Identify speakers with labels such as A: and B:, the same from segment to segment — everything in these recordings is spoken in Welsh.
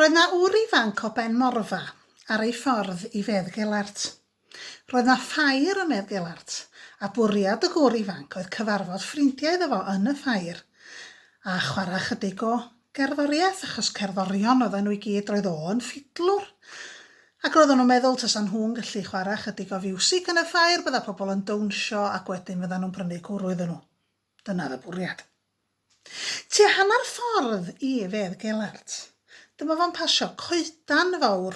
A: Roedd na ŵr ifanc o Ben Morfa ar ei ffordd i Fedd Gelart. Roedd na ffair ym Medd Gelart, a bwriad y gŵr ifanc oedd cyfarfod ffrindiau iddo fo yn y ffair, a chwarae chydig o gerddoriaeth, achos cerddorion oedden nhw i gyd, roedd o yn ffidlwr. Ac roedden nhw'n meddwl tasan nhw'n gallu chwarae chydig o fiwsig yn y ffair, bydda pobl yn dawnsio ac wedyn fydda nhw'n prynu cwrw iddyn nhw. Dyna y bwriad. Tua hanner ffordd i Fedd Gelart, dyma fo'n pasio coedan fawr.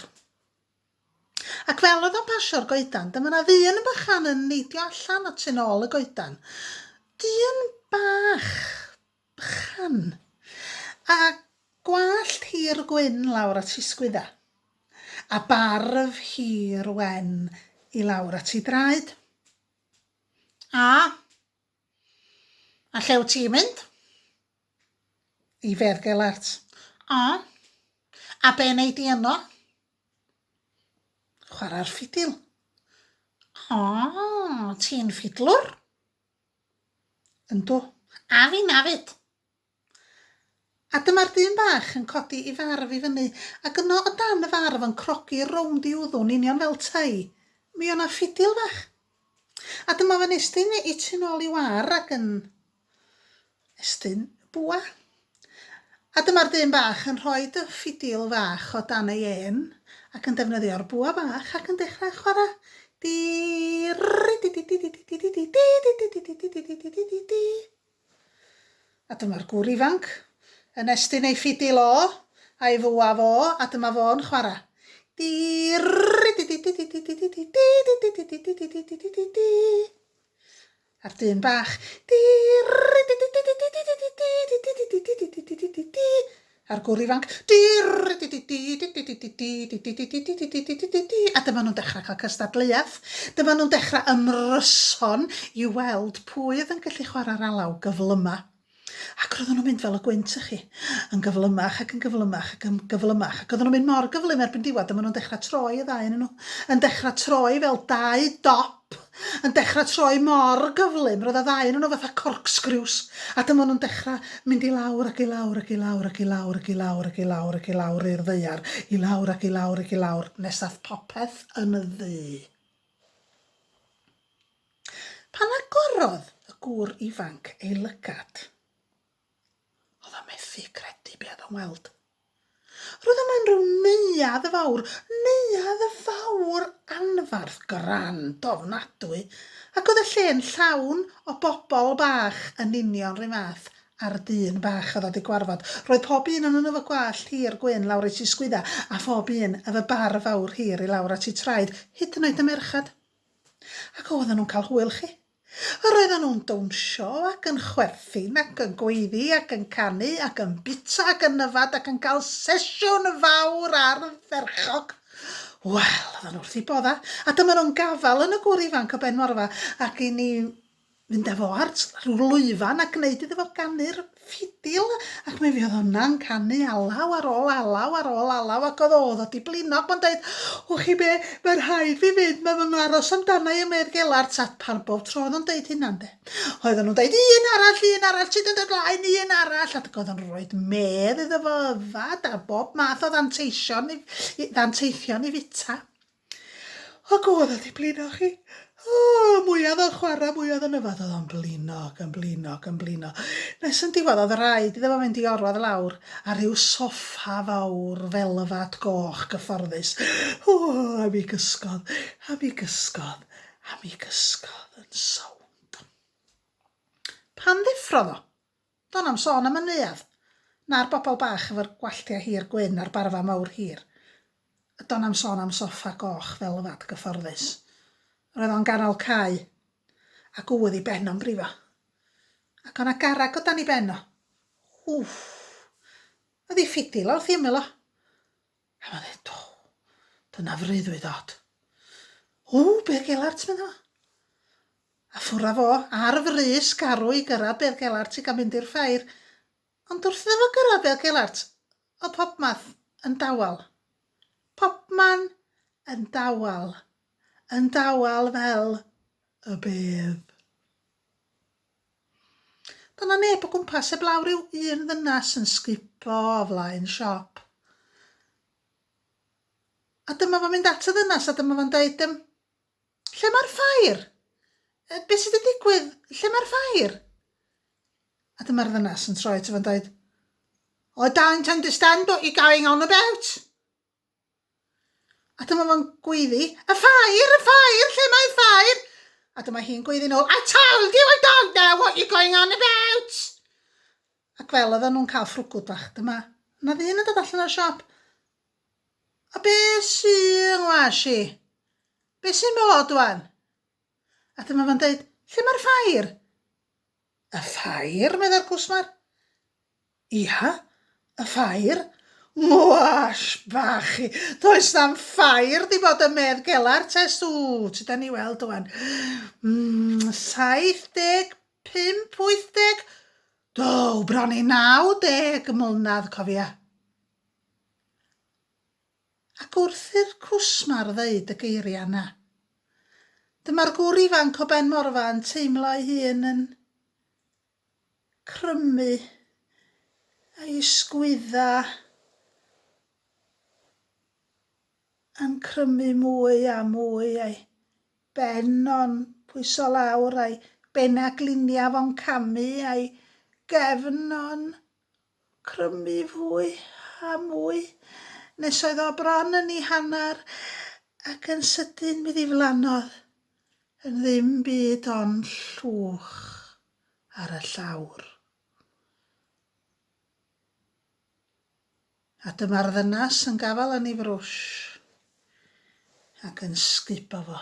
A: Ac fel oedd o'n pasio'r goedan, dyma na ddyn yn bychan yn neidio allan at yn ôl y goedan. Dyn bach, bychan, a gwallt hir gwyn lawr at ei sgwydda, a barf hir wen i lawr at ei draed. A lle wyt ti'n mynd? I Fedd Gelart. A be wneud i yno? Chwarae'r ffidil. Ti'n ffidlwr? Yndw. A fi'n afyd. A dyma'r dyn bach yn codi i farf i fyny, ac yno o dan y farf yn crogi rownd i wddwn union fel tai. Mi o'na ffidil bach. A dyma fan estyn i tu nôl i war ac yn estyn bwa. A dyma'r dyn bach yn rhoi y ffidil fach o dan ei ên ac yn defnyddio'r bwa bach ac yn dechrau chwarae. A dyma'r gŵr ifanc yn estyn ei ffidil o a'i fwa fo, a dyma fo'n chwarae. A'r dyn bach. A'r gŵr ifanc. A dyma nhw'n dechrau cael cystadleuaeth. Dyma nhw'n dechrau ymryson i weld pwy oedd yn gallu chwarae'r alaw gyflyma. Ac roedden nhw'n mynd fel y gwynt chi, yn gyflymach ac yn gyflymach ac yn gyflymach. Ac oedden nhw'n mynd mor gyflym erbyn diwedd, dyma nhw'n dechrau troi y ddau yn nhw. Yn dechrau troi fel dau dop, yn dechrau troi mor gyflym, roedd y ddau yn nhw fatha corkscrews. A dyma nhw'n dechrau mynd i lawr ac i lawr ac i lawr ac i lawr ac i lawr ac i lawr ac i lawr i'r ddeiar. I lawr ac i lawr ac i lawr, nes ath popeth yn y ddu. Pan agorodd y gŵr ifanc ei lygad, oedd o methu credu be oedd o'n weld. Roedd yma'n rhyw neuadd y fawr anfarth grand ofnadwy, ac oedd y lle'n llawn o bobl bach yn union rhy math a'r dyn bach oedd wedi gwarfod. Roedd pob un yn efo gwallt hir gwyn lawr at ei sgwydda, a phob un efo bar fawr hir i lawr at ei traed, hyd yn oed y merchad. Ac oedden nhw'n cael hwyl chi. Roedden nhw'n dawnsio ac yn chwerthin ac yn gweiddi ac yn canu ac yn bita ac yn nyfad ac yn cael sesiwn fawr ar ferchog. Wel, oedden nhw wrth i bodda. A dyma nhw'n gafal yn y gŵr ifanc o Ben Morfa ac i ni fynd efo at rhyw lwyfan a gwneud iddo fo ganu'r ffidil. Ac mi fydd hwnna'n canu alaw ar ôl alaw ar ôl alaw, ac oedd wedi blinog ma'n dweud, wch chi be, mae'n rhaid fi fynd, mae'n aros amdana i Medd Gelart. A pan bob tro oedd nhw'n dweud hynna'n de. Oedden nhw'n dweud un arall, sydd yn dod laen, un arall. A oedden nhw'n rhoi medd iddo fo yfad a bob math o ddanteithion i fita. Ac oedd wedi blino chi. Mwyaf o'n chwarae, mwyaf o'n yfad, oedd o'n blino. Nes yn diwedd oedd rhaid iddo fo mynd i orwedd lawr a rhyw soffa fawr felfad goch gyfforddus. A mi gysgodd yn sownd. Pan ddeffrodd o, do'n am sôn am y neuadd, na'r bobl bach efo'r gwalltiau hir gwyn a'r barfa mawr hir. Do'n am sôn am soffa goch felfad gyfforddus. Roedd o'n ganol cae, ac wedd i ben o'n brifo. Ac o'na garag o dan i ben o. Oedd i ffidil wrth i ymyl o. A ma'n dweud, dyna freuddwyd od. Bedd Gelart, meddwl. A ffwrra fo ar frys garw i gyrraedd Bedd Gelart i gael mynd i'r ffair. Ond wrth iddo fo gyrraedd Bedd Gelart, oedd popmath yn dawel. Popman yn dawel fel y bedd. Do'na neb o gwmpas heblaw ryw un ddynas yn sgipo o flaen siop. A dyma fo'n mynd at y ddynas a dyma fo'n dweud, lle mae'r ffair? Be sydd wedi digwydd? Lle mae'r ffair? A dyma'r ddynas yn troi at fo'n dweud, I don't understand what you're going on about. A dyma fo'n gweiddi, y ffair, lle mae'r ffair? A dyma hi'n gweiddi nôl, I told you I don't know what you're going on about. Ac fel oedden nhw'n cael ffrwgwd bach, dyma, na ddyn yn dod allan o'r siop. A be sy'n ngwasi? Be sy'n bod wan? A dyma fo'n dweud, lle mae'r ffair? Y ffair, medda'r cwsmar. Ia, y ffair. Wash bach i, does na'm ffair di bod yn medd gelar tes ti da ni weld o'n 70, 5, 80, do, bron i 90 mlynedd cofia. Ac wrth i'r cwsmar ddeud y geiriau yna, dyma'r gŵr ifanc o Ben Morfa yn teimlo ei hun yn crymu ei sgwydda, yn crymu mwy a mwy a'i ben o'n pwyso lawr a'i benna glinia fo'n camu a'i gefn o'n crymu fwy a mwy nes oedd o bron yn ei hanner ac yn sydyn mi ddiflannodd yn ddim byd ond llwch ar y llawr. A dyma'r ddynas yn gafal yn ei frwsh ac yn sgubo fo.